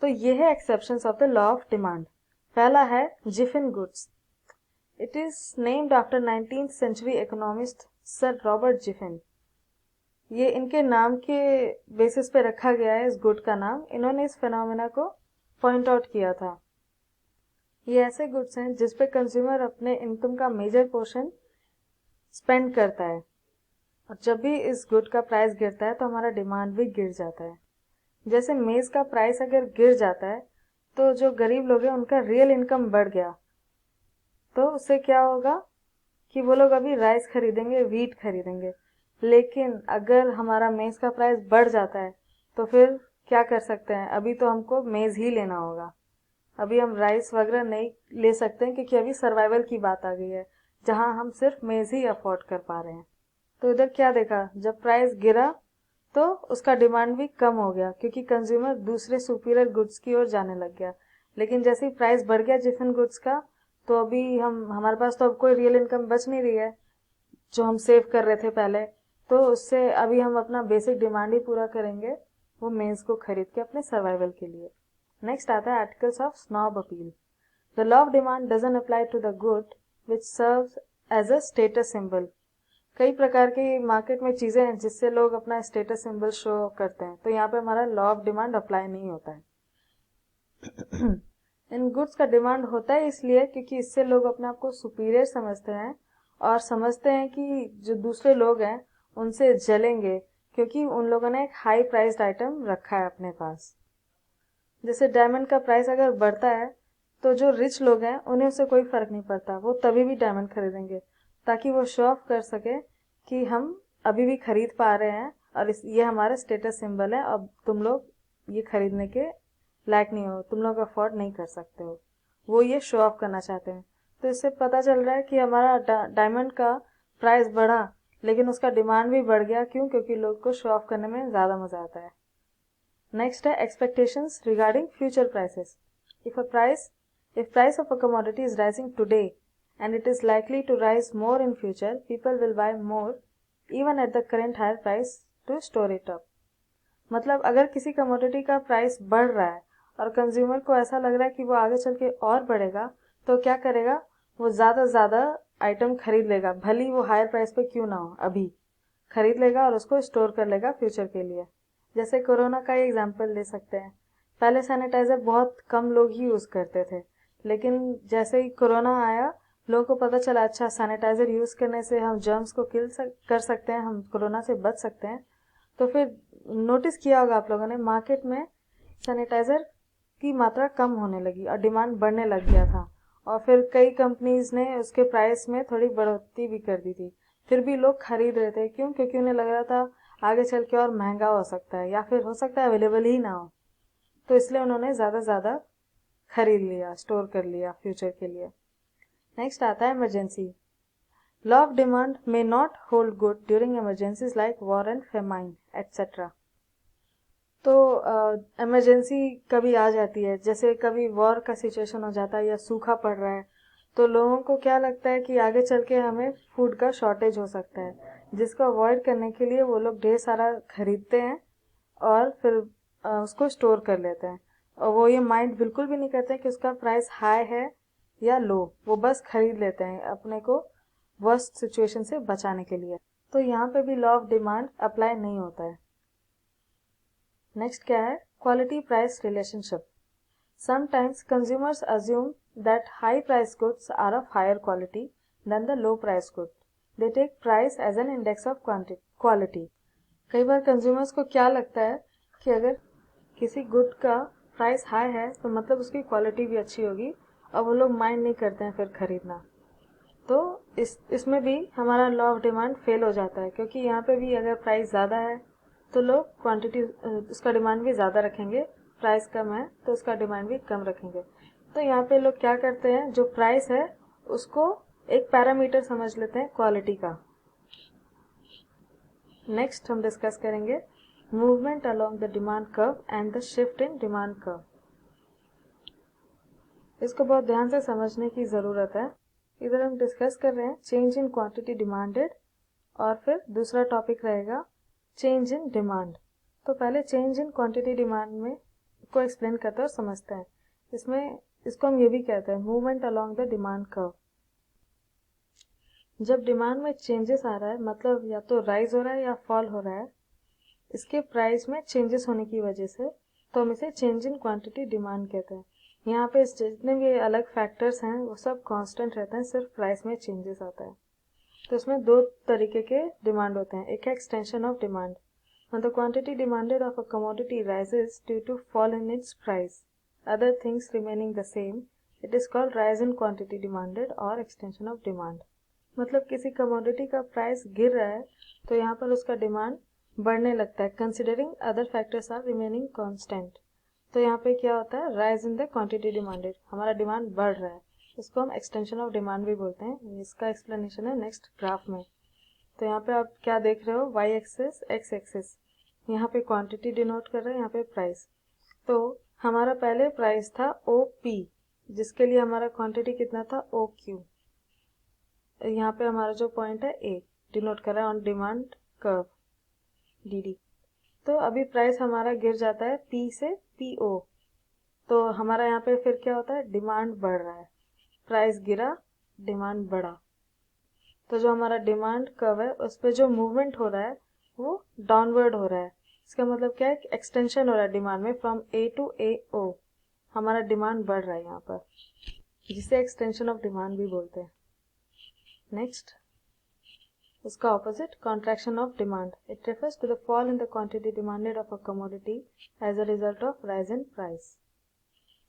तो ये है exceptions of the law of demand. पहला है Giffen goods. It is named after 19th century economist sir Robert Giffen. ये इनके नाम के बेसिस पे रखा गया है इस गुड का नाम। इन्होंने इस फिनोमेना को पॉइंट आउट किया था। ये ऐसे गुड्स हैं जिस पे कंज्यूमर अपने इनकम का मेजर पोर्शन स्पेंड करता है, और जब भी इस गुड का प्राइस गिरता है तो हमारा डिमांड भी गिर जाता है। जैसे मेज़ का प्राइस अगर गिर जाता है तो जो गरीब लोग हैं उनका रियल इनकम बढ़ गया, तो उससे क्या होगा कि वो लोग अभी राइस खरीदेंगे, वीट खरीदेंगे। लेकिन अगर हमारा मेज़ का प्राइस बढ़ जाता है तो फिर क्या कर सकते हैं, अभी तो हमको मेज़ ही लेना होगा, अभी हम राइस वगैरह नहीं ले सकते हैं, क्योंकि अभी सर्वाइवल की बात आ गई है जहां हम सिर्फ मेज़ ही अफोर्ड कर पा रहे हैं। तो इधर क्या देखा, जब प्राइस गिरा तो उसका डिमांड भी कम हो गया क्योंकि कंज्यूमर दूसरे सुपीरियर गुड्स की ओर जाने लग गया। लेकिन जैसे ही प्राइस बढ़ गया डिफरेंट गुड्स का, तो अभी हमारे पास तो अब कोई रियल इनकम बच नहीं रही है जो हम सेव कर रहे थे पहले। तो उससे अभी हम अपना बेसिक डिमांड ही पूरा करेंगे वो मेंस को खरीद के अपने सर्वाइवल के लिए। नेक्स्ट आता है articles of snob appeal. The law of demand doesn't apply to the good which serves as a status symbol. कई प्रकार की मार्केट में चीजें हैं जिससे लोग अपना स्टेटस सिंबल शो करते हैं, तो यहाँ पे हमारा लॉ ऑफ डिमांड अप्लाई नहीं होता है। इन गुड्स का डिमांड होता है इसलिए क्योंकि इससे लोग अपने आप को सुपीरियर समझते हैं और समझते हैं कि जो दूसरे लोग हैं उनसे जलेंगे क्योंकि उन लोगों ने एक हाई प्राइस्ड आइटम रखा है अपने पास। जैसे डायमंड का प्राइस अगर बढ़ता है तो जो रिच लोग हैं उन्हें उससे कोई फर्क नहीं पड़ता, वो तभी भी डायमंड खरीदेंगे ताकि वो शो ऑफ कर सके कि हम अभी भी खरीद पा रहे हैं और ये हमारा स्टेटस सिंबल है, अब तुम लोग ये खरीदने के लायक नहीं हो, तुम लोग अफोर्ड नहीं कर सकते हो। वो ये शो ऑफ करना चाहते हैं। तो इससे पता चल रहा है कि हमारा डायमंड का प्राइस बढ़ा लेकिन उसका डिमांड भी बढ़ गया। क्यों? क्योंकि लोग को शो ऑफ करने में ज़्यादा मज़ा आता है। नेक्स्ट है expectations regarding future prices. If price of a commodity is rising today and it is likely to rise more in future, people will buy more even at the current higher price to store it up. मतलब अगर किसी commodity का price बढ़ रहा है और consumer को ऐसा लग रहा है कि वो आगे चल के और बढ़ेगा, तो क्या करेगा? वो ज़्यादा आइटम खरीद लेगा, भली वो हायर प्राइस पे क्यों ना हो, अभी खरीद लेगा और उसको स्टोर कर लेगा फ्यूचर के लिए। जैसे कोरोना का ही एग्जाम्पल ले सकते हैं। पहले सैनिटाइजर बहुत कम लोग ही यूज़ करते थे, लेकिन जैसे ही कोरोना आया लोगों को पता चला अच्छा सैनिटाइजर यूज़ करने से हम जर्म्स को कर सकते हैं, हम कोरोना से बच सकते हैं। तो फिर नोटिस किया होगा आप लोगों ने, मार्केट में सैनिटाइजर की मात्रा कम होने लगी और डिमांड बढ़ने लग गया था। और फिर कई कंपनीज ने उसके प्राइस में थोड़ी बढ़ोतरी भी कर दी थी, फिर भी लोग खरीद रहे थे। क्यों? क्योंकि उन्हें लग रहा था आगे चल के और महंगा हो सकता है या फिर हो सकता है अवेलेबल ही ना हो, तो इसलिए उन्होंने ज़्यादा खरीद लिया, स्टोर कर लिया फ्यूचर के लिए। नेक्स्ट आता है emergency. Law of demand may not hold good during emergencies like war and famine etcetera. तो इमरजेंसी कभी आ जाती है, जैसे कभी वॉर का सिचुएशन हो जाता है या सूखा पड़ रहा है, तो लोगों को क्या लगता है कि आगे चल के हमें फूड का शॉर्टेज हो सकता है, जिसको अवॉइड करने के लिए वो लोग ढेर सारा खरीदते हैं और फिर उसको स्टोर कर लेते हैं। और वो ये माइंड बिल्कुल भी नहीं करते कि उसका प्राइस हाई है या लो, वो बस खरीद लेते हैं अपने को वर्स्ट सिचुएशन से बचाने के लिए। तो यहाँ पे भी लॉ ऑफ डिमांड अप्लाई नहीं होता है। नेक्स्ट क्या है? Quality price relationship. Sometimes consumers assume that high price goods are of higher quality than the low price good. They take price as an index of quality. कई बार consumers को क्या लगता है कि अगर किसी गुड का प्राइस हाई है तो मतलब उसकी क्वालिटी भी अच्छी होगी, और वो लोग माइंड नहीं करते हैं फिर खरीदना। तो इसमें भी हमारा लॉ ऑफ डिमांड फेल हो जाता है, क्योंकि यहाँ पे भी अगर प्राइस ज़्यादा है तो लोग क्वांटिटी उसका डिमांड भी ज़्यादा रखेंगे, प्राइस कम है तो उसका डिमांड भी कम रखेंगे। तो यहाँ पे लोग क्या करते हैं, जो प्राइस है उसको एक पैरामीटर समझ लेते हैं क्वालिटी का। नेक्स्ट हम डिस्कस करेंगे movement along the demand curve and the shift in demand curve. इसको बहुत ध्यान से समझने की ज़रूरत है। इधर हम डिस्कस कर रहे हैं चेंज इन क्वांटिटी डिमांडेड, और फिर दूसरा टॉपिक रहेगा चेंज इन डिमांड। तो पहले चेंज इन क्वांटिटी डिमांड में को एक्सप्लेन करते हैं और समझते हैं। इसको हम ये भी कहते हैं movement along the demand curve. जब डिमांड में चेंजेस आ रहा है, मतलब या तो राइज हो रहा है या फॉल हो रहा है, इसके प्राइस में चेंजेस होने की वजह से, तो हम इसे चेंज इन क्वांटिटी डिमांड कहते हैं। यहाँ पे जितने भी अलग फैक्टर्स हैं वो सब कांस्टेंट रहते हैं, सिर्फ प्राइस में चेंजेस आता है। तो इसमें दो तरीके के डिमांड होते हैं। एक है extension of demand. When the quantity demanded of a commodity rises due to fall in its price, other things remaining the same, it is called rise in quantity demanded or extension of demand. मतलब किसी commodity का price गिर रहा है तो यहाँ पर उसका डिमांड बढ़ने लगता है, considering other factors are remaining constant. तो यहाँ पे क्या होता है, rise in the quantity demanded, हमारा डिमांड बढ़ रहा है, इसको हम एक्सटेंशन ऑफ डिमांड भी बोलते हैं। इसका एक्सप्लेनेशन है नेक्स्ट ग्राफ में। तो यहाँ पे आप क्या देख रहे हो, वाई एक्सिस एक्स एक्सिस, यहाँ पे क्वांटिटी डिनोट कर रहा है, यहाँ पे प्राइस। तो हमारा पहले प्राइस था OP, जिसके लिए हमारा क्वांटिटी कितना था OQ। यहाँ पे हमारा जो पॉइंट है A डिनोट कर रहा है ऑन डिमांड कर्व DD। तो अभी प्राइस हमारा गिर जाता है P से PO, तो हमारा यहाँ पे फिर क्या होता है, डिमांड बढ़ रहा है। प्राइस गिरा, डिमांड बढ़ा। तो जो हमारा डिमांड कर्व है उस पर जो मूवमेंट हो रहा है वो डाउनवर्ड हो रहा है। इसका मतलब क्या है, एक्सटेंशन हो रहा है डिमांड में फ्रॉम A टू AO। हमारा डिमांड बढ़ रहा है यहाँ पर, जिसे एक्सटेंशन ऑफ डिमांड भी बोलते हैं। नेक्स्ट, उसका opposite contraction of demand. It refers to the fall in the quantity demanded of a commodity as a result of rise in price.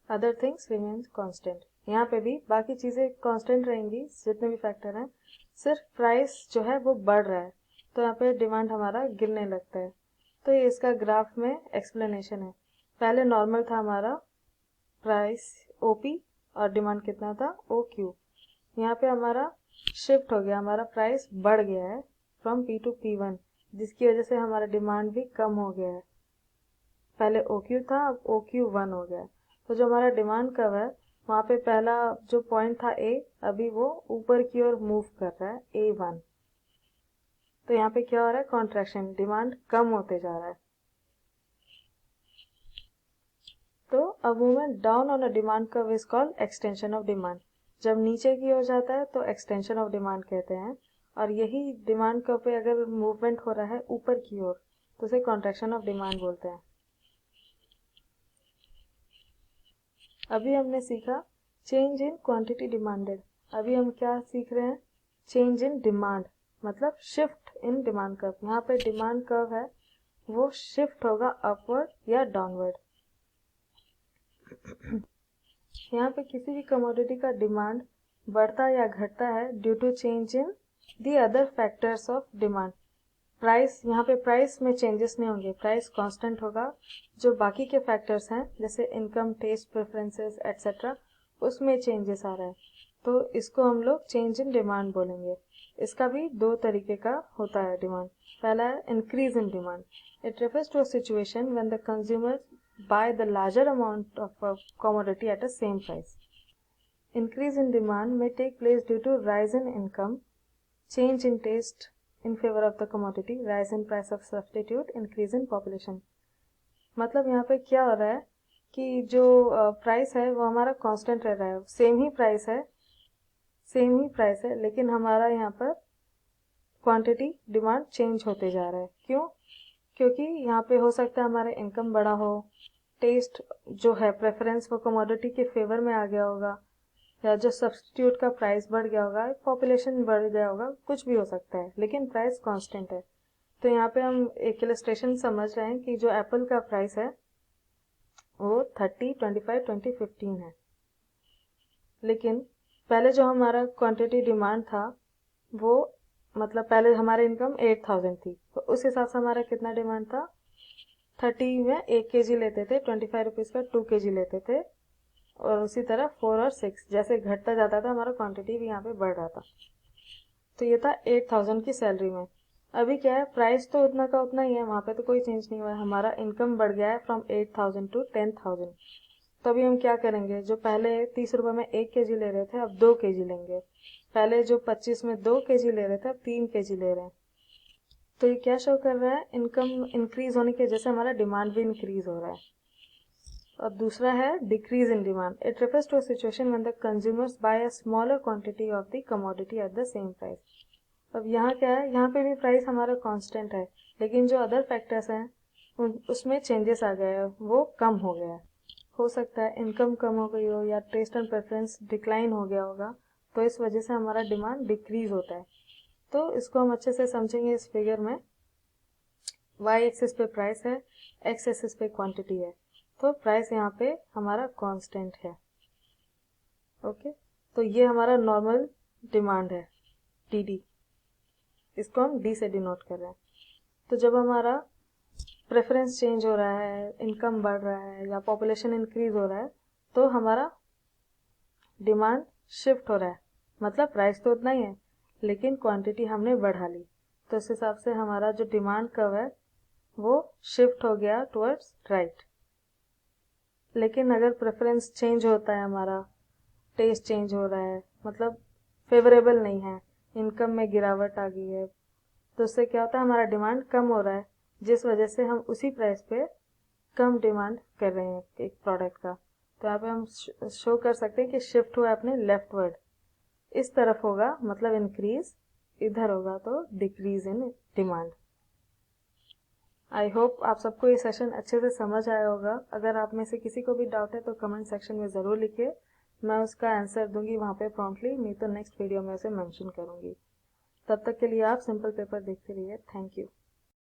Other things remain constant. यहाँ पे भी बाकी चीज़ें constant रहेंगी, जितने भी फैक्टर हैं, सिर्फ प्राइस जो है वो बढ़ रहा है, तो यहाँ पे डिमांड हमारा गिरने लगता है। तो ये इसका ग्राफ में एक्सप्लेनेशन है। पहले नॉर्मल था हमारा प्राइस OP और डिमांड कितना था OQ। यहाँ पे हमारा शिफ्ट हो गया, हमारा प्राइस बढ़ गया है फ्रॉम P टू P1, जिसकी वजह से हमारा डिमांड भी कम हो गया है। पहले OQ था, अब OQ1 हो गया। तो जो हमारा डिमांड कर्व है वहाँ पे पहला जो पॉइंट था A, अभी वो ऊपर की ओर मूव कर रहा है A1। तो यहाँ पे क्या हो रहा है, कॉन्ट्रैक्शन, डिमांड कम होते जा रहा है। तो a movement down on a demand curve is called extension of demand. जब नीचे की ओर जाता है तो एक्सटेंशन ऑफ डिमांड कहते हैं, और यही डिमांड कर्व पे अगर मूवमेंट हो रहा है ऊपर की ओर तो उसे कॉन्ट्रैक्शन ऑफ डिमांड बोलते हैं। अभी हमने सीखा चेंज इन क्वांटिटी डिमांडेड। अभी हम क्या सीख रहे हैं, चेंज इन डिमांड, मतलब शिफ्ट इन डिमांड कर्व। यहाँ पे डिमांड कर्व है वो शिफ्ट होगा अपवर्ड या डाउनवर्ड। यहाँ पे किसी भी कमोडिटी का डिमांड बढ़ता या घटता है due to change in the other factors of demand. Price, यहाँ पे प्राइस में चेंजेस नहीं होंगे, प्राइस कांस्टेंट होगा। जो बाकी के फैक्टर्स हैं जैसे इनकम, टेस्ट, प्रेफरेंसेस एट्सेट्रा, उसमें चेंजेस आ रहा है, तो इसको हम लोग चेंज इन डिमांड बोलेंगे। इसका भी दो तरीके का होता है डिमांड। पहला है increase in demand. It refers to a situation when the consumer buy the larger amount of a commodity at a same price. Increase in demand may take place due to rise in income, change in taste in favor of the commodity, rise in price of substitute, increase in population. मतलब यहाँ पे क्या हो रहा है कि जो price है वो हमारा कांस्टेंट रह रहा है, सेम ही प्राइस है, लेकिन हमारा यहाँ पर क्वांटिटी डिमांड चेंज होते जा रहा है। क्यों? क्योंकि यहाँ पे हो सकता है हमारा इनकम बढ़ा हो, टेस्ट जो है प्रेफरेंस वो कमोडिटी के फेवर में आ गया होगा, या जो सब्स्टिट्यूट का प्राइस बढ़ गया होगा, पॉपुलेशन बढ़ गया होगा, कुछ भी हो सकता है, लेकिन प्राइस कांस्टेंट है। तो यहाँ पे हम एक इलस्ट्रेशन समझ रहे हैं कि जो एप्पल का प्राइस है वो 30, 25, 20, 15 है, लेकिन पहले जो हमारा क्वांटिटी डिमांड था वो, मतलब पहले हमारी इनकम 8000 थी, तो उस हिसाब से हमारा कितना डिमांड था, 30 में 1 kg लेते थे, 25 रुपीज़ का 2 kg लेते थे, और उसी तरह 4 और 6 जैसे घटता जाता था हमारा क्वांटिटी भी यहाँ पे बढ़ रहा था। तो ये था 8000 की सैलरी में। अभी क्या है, प्राइस तो उतना का उतना ही है, वहाँ पे तो कोई चेंज नहीं हुआ है, हमारा इनकम बढ़ गया है फ्रॉम 8000 टू 10000। तो अभी हम क्या करेंगे, जो पहले 30 रुपये में 1 kg ले रहे थे अब 2 kg लेंगे, पहले जो 25 में 2 kg ले रहे थे अब 3 kg ले रहे हैं। तो ये क्या शो कर रहा है, इनकम इंक्रीज होने की वजह से हमारा डिमांड भी इंक्रीज हो रहा है। और दूसरा है decrease in demand. It refers to a situation when the consumers buy a smaller quantity of the commodity at the same price. अब यहाँ क्या है, यहाँ पे भी प्राइस हमारा कांस्टेंट है, लेकिन जो अदर फैक्टर्स हैं उसमें चेंजेस आ गए हैं, वो कम हो गया है। हो सकता है इनकम कम हो गई हो, या टेस्ट एंड प्रेफरेंस डिक्लाइन हो गया होगा, तो इस वजह से हमारा डिमांड डिक्रीज होता है। तो इसको हम अच्छे से समझेंगे इस फिगर में। y एक्सिस पे प्राइस है, x एक्सिस पे क्वांटिटी है, तो प्राइस यहाँ पे हमारा कांस्टेंट है। ओके, तो ये हमारा नॉर्मल डिमांड है DD, इसको हम D से डिनोट कर रहे हैं। तो जब हमारा प्रेफरेंस चेंज हो रहा है, इनकम बढ़ रहा है, या पॉपुलेशन इंक्रीज हो रहा है, तो हमारा डिमांड शिफ्ट हो रहा है, मतलब प्राइस तो उतना ही है लेकिन क्वांटिटी हमने बढ़ा ली। तो इस हिसाब से हमारा जो डिमांड कर्व है वो शिफ्ट हो गया टुवर्ड्स राइट। लेकिन अगर प्रेफरेंस चेंज होता है, हमारा टेस्ट चेंज हो रहा है, मतलब फेवरेबल नहीं है, इनकम में गिरावट आ गई है, तो उससे क्या होता है, हमारा डिमांड कम हो रहा है, जिस वजह से हम उसी प्राइस पे कम डिमांड कर रहे हैं एक प्रोडक्ट का। तो यहाँ पे हम शो कर सकते हैं कि शिफ्ट हुआ अपने लेफ्ट वर्ड, इस तरफ होगा मतलब इंक्रीज, इधर होगा तो decrease in demand. I hope आप सबको ये सेशन अच्छे से समझ आया होगा। अगर आप में से किसी को भी डाउट है तो कमेंट सेक्शन में ज़रूर लिखिए, मैं उसका आंसर दूंगी वहाँ पे प्रॉम्प्टली, नहीं तो नेक्स्ट वीडियो में उसे मेंशन करूँगी। तब तक के लिए आप सिंपल पेपर देखते रहिए। Thank you.